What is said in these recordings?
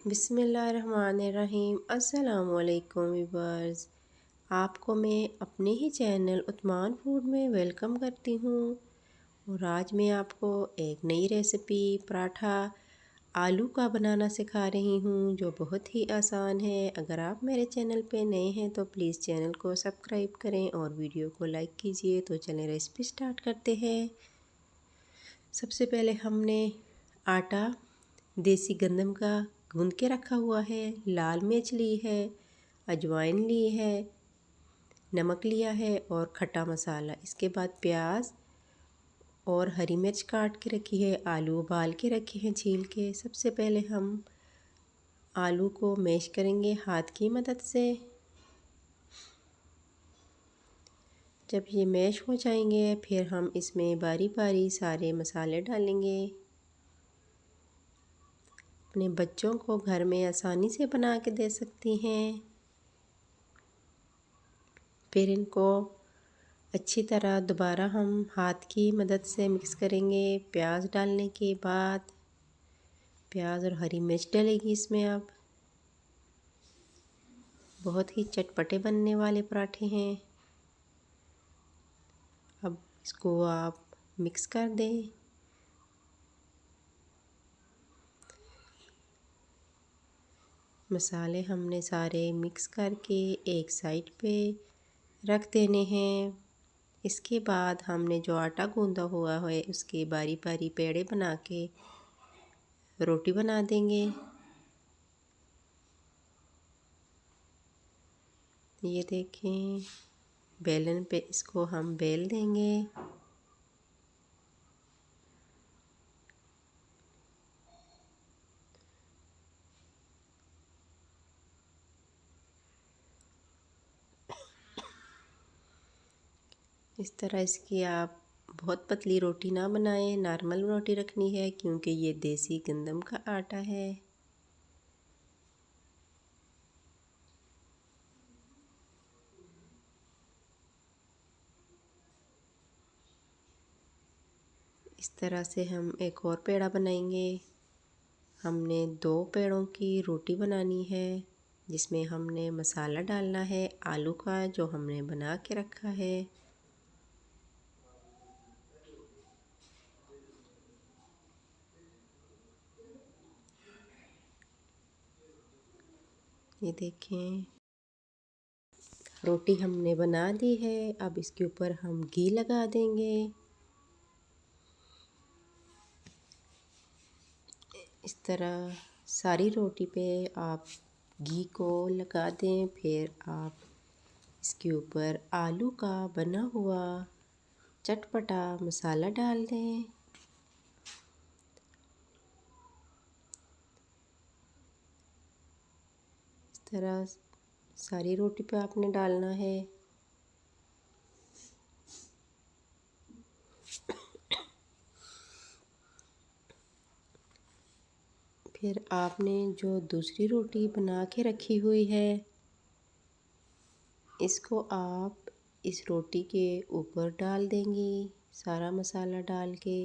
बिस्मिल्लाहिर्रहमानिर्रहीम। अस्सलामुअलैकुम व्यूअर्स, आपको मैं अपने ही चैनल उस्मान फूड में वेलकम करती हूँ। और आज मैं आपको एक नई रेसिपी पराठा आलू का बनाना सिखा रही हूँ, जो बहुत ही आसान है। अगर आप मेरे चैनल पे नए हैं तो प्लीज़ चैनल को सब्सक्राइब करें और वीडियो को लाइक कीजिए। तो चलें रेसिपी स्टार्ट करते हैं। सबसे पहले हमने आटा देसी गंदम का गूंद के रखा हुआ है, लाल मिर्च ली है, अजवाइन ली है, नमक लिया है और खट्टा मसाला। इसके बाद प्याज और हरी मिर्च काट के रखी है, आलू उबाल के रखे हैं छील के। सबसे पहले हम आलू को मैश करेंगे हाथ की मदद से। जब ये मैश हो जाएंगे फिर हम इसमें बारी बारी सारे मसाले डालेंगे। अपने बच्चों को घर में आसानी से बना के दे सकती हैं। फिर इनको अच्छी तरह दोबारा हम हाथ की मदद से मिक्स करेंगे। प्याज डालने के बाद प्याज और हरी मिर्च डलेगी इसमें। अब बहुत ही चटपटे बनने वाले पराठे हैं। अब इसको आप मिक्स कर दें। मसाले हमने सारे मिक्स करके एक साइड पे रख देने हैं। इसके बाद हमने जो आटा गूंदा हुआ है उसके बारी बारी पेड़े बना के रोटी बना देंगे। ये देखें, बेलन पे इसको हम बेल देंगे। इस तरह इसकी आप बहुत पतली रोटी ना बनाएं, नॉर्मल रोटी रखनी है क्योंकि ये देसी गंदम का आटा है। इस तरह से हम एक और पेड़ा बनाएंगे। हमने 2 पेड़ों की रोटी बनानी है जिसमें हमने मसाला डालना है आलू का जो हमने बना के रखा है। ये देखें, रोटी हमने बना दी है। अब इसके ऊपर हम घी लगा देंगे। इस तरह सारी रोटी पे आप घी को लगा दें। फिर आप इसके ऊपर आलू का बना हुआ चटपटा मसाला डाल दें। इस तरह सारी रोटी पे आपने डालना है। फिर आपने जो दूसरी रोटी बना के रखी हुई है इसको आप इस रोटी के ऊपर डाल देंगी सारा मसाला डाल के।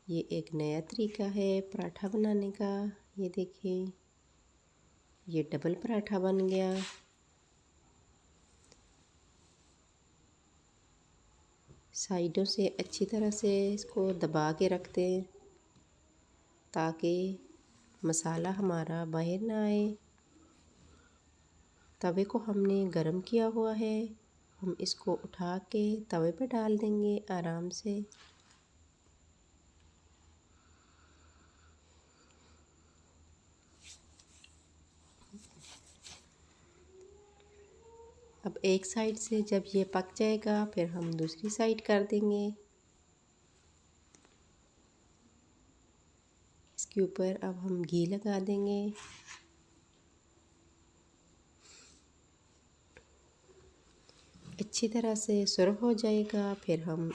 ये एक नया तरीका है पराठा बनाने का। ये देखिए, ये डबल पराठा बन गया। साइडों से अच्छी तरह से इसको दबा के रख दें ताकि मसाला हमारा बाहर ना आए। तवे को हमने गरम किया हुआ है, हम इसको उठा के तवे पे डाल देंगे आराम से। अब एक साइड से जब ये पक जाएगा फिर हम दूसरी साइड कर देंगे। इसके ऊपर अब हम घी लगा देंगे। अच्छी तरह से सर्व हो जाएगा। फिर हम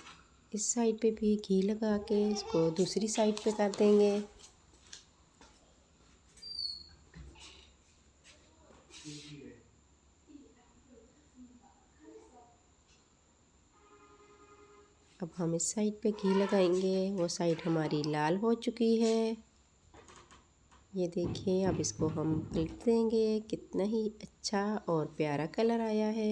इस साइड पे भी घी लगा के इसको दूसरी साइड पे कर देंगे। अब हम इस साइड पे घी लगाएंगे। वो साइड हमारी लाल हो चुकी है। ये देखिए अब इसको हम पलट देंगे। कितना ही अच्छा और प्यारा कलर आया है।